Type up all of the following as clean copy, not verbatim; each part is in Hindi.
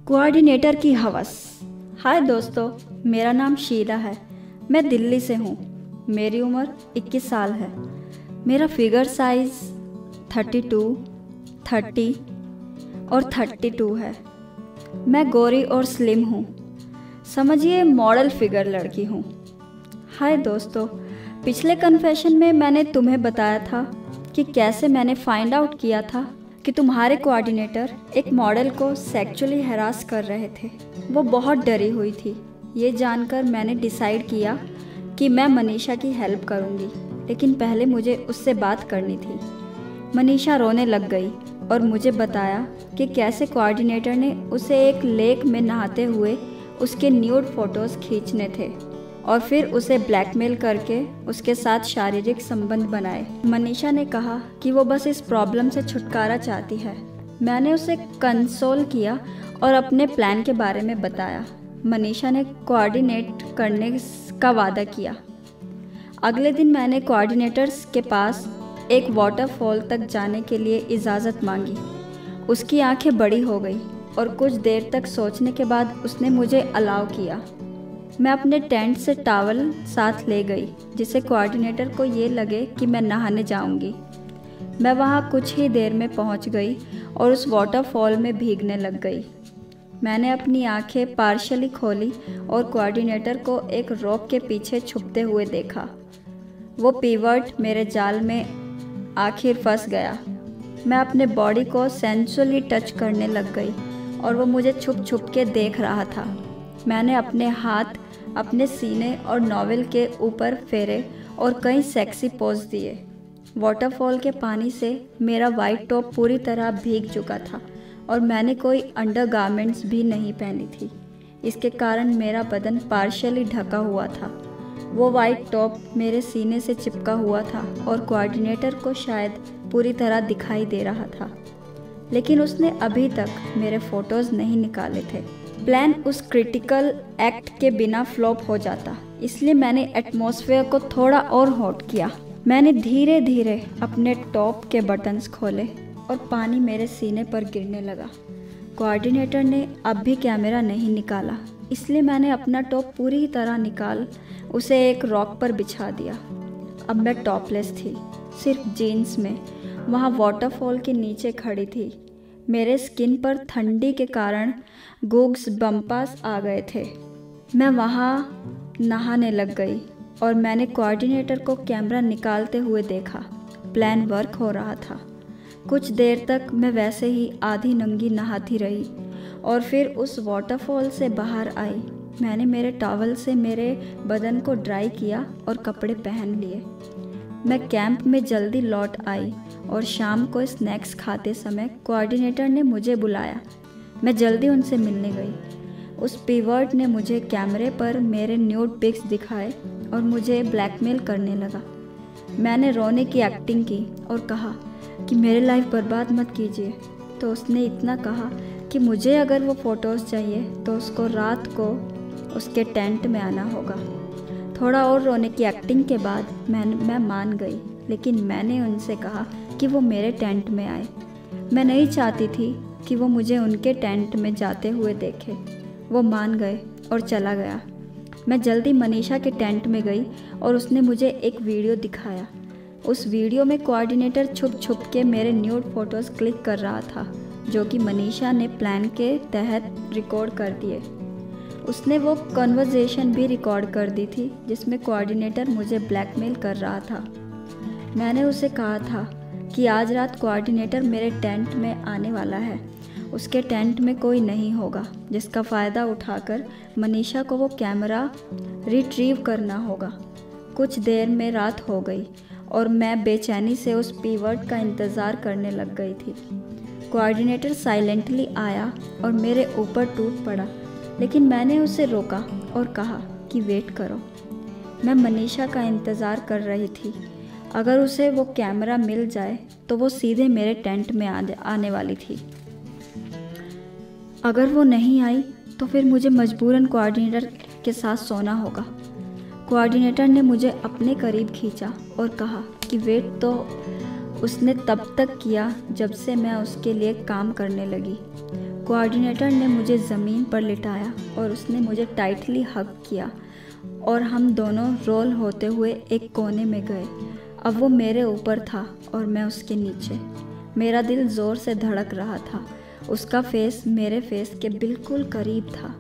कोऑर्डिनेटर की हवस। हाय दोस्तों, मेरा नाम शीला है। मैं दिल्ली से हूँ। मेरी उम्र 21 साल है। मेरा फिगर साइज 32, 30 और 32 है। मैं गोरी और स्लिम हूँ। समझिए मॉडल फिगर लड़की हूँ। हाय दोस्तों, पिछले कन्फेशन में मैंने तुम्हें बताया था कि कैसे मैंने फाइंड आउट किया था कि तुम्हारे कोऑर्डिनेटर एक मॉडल को सेक्सुअली हरास कर रहे थे। वो बहुत डरी हुई थी। ये जानकर मैंने डिसाइड किया कि मैं मनीषा की हेल्प करूंगी, लेकिन पहले मुझे उससे बात करनी थी। मनीषा रोने लग गई और मुझे बताया कि कैसे कोऑर्डिनेटर ने उसे एक लेक में नहाते हुए उसके न्यूड फोटोज़ खींचने थे और फिर उसे ब्लैकमेल करके उसके साथ शारीरिक संबंध बनाए। मनीषा ने कहा कि वो बस इस प्रॉब्लम से छुटकारा चाहती है। मैंने उसे कंसोल किया और अपने प्लान के बारे में बताया। मनीषा ने कोऑर्डिनेट करने का वादा किया। अगले दिन मैंने कोऑर्डिनेटर्स के पास एक वाटरफॉल तक जाने के लिए इजाज़त मांगी। उसकी आंखें बड़ी हो गई और कुछ देर तक सोचने के बाद उसने मुझे अलाउ किया। मैं अपने टेंट से टॉवल साथ ले गई, जिससे कोऑर्डिनेटर को ये लगे कि मैं नहाने जाऊंगी। मैं वहाँ कुछ ही देर में पहुँच गई और उस वाटरफॉल में भीगने लग गई। मैंने अपनी आंखें पार्शियली खोली और कोऑर्डिनेटर को एक रॉक के पीछे छुपते हुए देखा। वो पीवर्ट मेरे जाल में आखिर फंस गया। मैं अपने बॉडी को सेंसुअली टच करने लग गई और वो मुझे छुप छुप के देख रहा था। मैंने अपने हाथ अपने सीने और नॉवेल के ऊपर फेरे और कई सेक्सी पोज दिए। वाटरफॉल के पानी से मेरा वाइट टॉप पूरी तरह भीग चुका था और मैंने कोई अंडरगारमेंट्स भी नहीं पहनी थी। इसके कारण मेरा बदन पार्शियली ढका हुआ था। वो वाइट टॉप मेरे सीने से चिपका हुआ था और कोऑर्डिनेटर को शायद पूरी तरह दिखाई दे रहा था, लेकिन उसने अभी तक मेरे फ़ोटोज़ नहीं निकाले थे। प्लान उस क्रिटिकल एक्ट के बिना फ्लॉप हो जाता, इसलिए मैंने एटमॉस्फेयर को थोड़ा और हॉट किया। मैंने धीरे धीरे अपने टॉप के बटन्स खोले और पानी मेरे सीने पर गिरने लगा। कोऑर्डिनेटर ने अब भी कैमरा नहीं निकाला, इसलिए मैंने अपना टॉप पूरी तरह निकाल उसे एक रॉक पर बिछा दिया। अब मैं टॉपलेस थी, सिर्फ जीन्स में वहाँ वाटरफॉल के नीचे खड़ी थी। मेरे स्किन पर ठंडी के कारण गूग्स बम्पास आ गए थे। मैं वहाँ नहाने लग गई और मैंने कोऑर्डिनेटर को कैमरा निकालते हुए देखा। प्लान वर्क हो रहा था। कुछ देर तक मैं वैसे ही आधी नंगी नहाती रही और फिर उस वाटरफॉल से बाहर आई। मैंने मेरे टॉवल से मेरे बदन को ड्राई किया और कपड़े पहन लिए। मैं कैंप में जल्दी लौट आई और शाम को स्नैक्स खाते समय कोऑर्डिनेटर ने मुझे बुलाया। मैं जल्दी उनसे मिलने गई। उस पीवर्ट ने मुझे कैमरे पर मेरे न्यूड पिक्स दिखाए और मुझे ब्लैकमेल करने लगा। मैंने रोने की एक्टिंग की और कहा कि मेरी लाइफ बर्बाद मत कीजिए। तो उसने इतना कहा कि मुझे अगर वो फ़ोटोज़ चाहिए तो उसको रात को उसके टेंट में आना होगा। थोड़ा और रोने की एक्टिंग के बाद मैं मान गई, लेकिन मैंने उनसे कहा कि वो मेरे टेंट में आए। मैं नहीं चाहती थी कि वो मुझे उनके टेंट में जाते हुए देखे। वो मान गए और चला गया। मैं जल्दी मनीषा के टेंट में गई और उसने मुझे एक वीडियो दिखाया। उस वीडियो में कोऑर्डिनेटर छुप छुप के मेरे न्यूड फोटोज़ क्लिक कर रहा था, जो कि मनीषा ने प्लान के तहत रिकॉर्ड कर दिए। उसने वो कन्वर्सेशन भी रिकॉर्ड कर दी थी जिसमें कोऑर्डिनेटर मुझे ब्लैकमेल कर रहा था। मैंने उसे कहा था कि आज रात कोऑर्डिनेटर मेरे टेंट में आने वाला है। उसके टेंट में कोई नहीं होगा, जिसका फ़ायदा उठाकर मनीषा को वो कैमरा रिट्रीव करना होगा। कुछ देर में रात हो गई और मैं बेचैनी से उस पीवर्ट का इंतज़ार करने लग गई थी। कोऑर्डिनेटर साइलेंटली आया और मेरे ऊपर टूट पड़ा, लेकिन मैंने उसे रोका और कहा कि वेट करो। मैं मनीषा का इंतज़ार कर रही थी। अगर उसे वो कैमरा मिल जाए तो वो सीधे मेरे टेंट में आने वाली थी। अगर वो नहीं आई तो फिर मुझे मजबूरन कोऑर्डिनेटर के साथ सोना होगा। कोऑर्डिनेटर ने मुझे अपने करीब खींचा और कहा कि वेट तो उसने तब तक किया जब से मैं उसके लिए काम करने लगी। कोऑर्डिनेटर ने मुझे ज़मीन पर लिटाया और उसने मुझे टाइटली हग किया और हम दोनों रोल होते हुए एक कोने में गए। अब वो मेरे ऊपर था और मैं उसके नीचे। मेरा दिल ज़ोर से धड़क रहा था। उसका फेस मेरे फेस के बिल्कुल करीब था।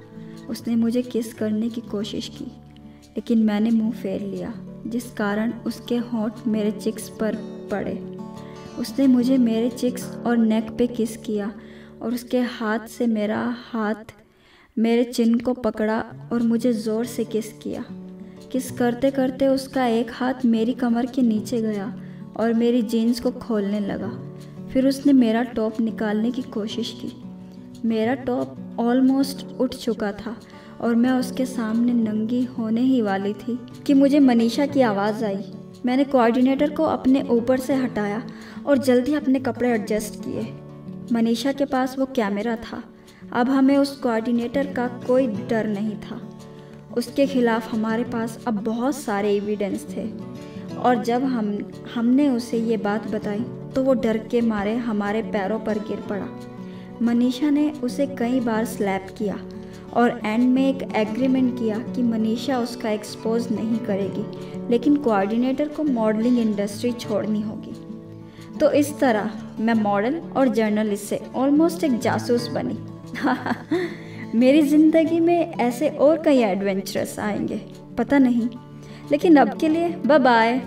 उसने मुझे किस करने की कोशिश की, लेकिन मैंने मुंह फेर लिया, जिस कारण उसके होंठ मेरे चिक्स पर पड़े। उसने मुझे मेरे चिक्स और नेक पे किस किया और उसके हाथ से मेरा हाथ मेरे चिन को पकड़ा और मुझे ज़ोर से किस किया। किस करते करते उसका एक हाथ मेरी कमर के नीचे गया और मेरी जीन्स को खोलने लगा। फिर उसने मेरा टॉप निकालने की कोशिश की। मेरा टॉप ऑलमोस्ट उठ चुका था और मैं उसके सामने नंगी होने ही वाली थी कि मुझे मनीषा की आवाज़ आई। मैंने कोऑर्डिनेटर को अपने ऊपर से हटाया और जल्दी अपने कपड़े एडजस्ट किए। मनीषा के पास वो कैमरा था। अब हमें उस कोऑर्डिनेटर का कोई डर नहीं था। उसके खिलाफ हमारे पास अब बहुत सारे एविडेंस थे और जब हमने उसे ये बात बताई तो वो डर के मारे हमारे पैरों पर गिर पड़ा। मनीषा ने उसे कई बार स्लैप किया और एंड में एक एग्रीमेंट किया कि मनीषा उसका एक्सपोज नहीं करेगी, लेकिन कोऑर्डिनेटर को मॉडलिंग इंडस्ट्री छोड़नी होगी। तो इस तरह मैं मॉडल और जर्नलिस्ट से ऑलमोस्ट एक जासूस बनी। मेरी ज़िंदगी में ऐसे और कई एडवेंचरस आएंगे, पता नहीं, लेकिन अब के लिए बाय बाय।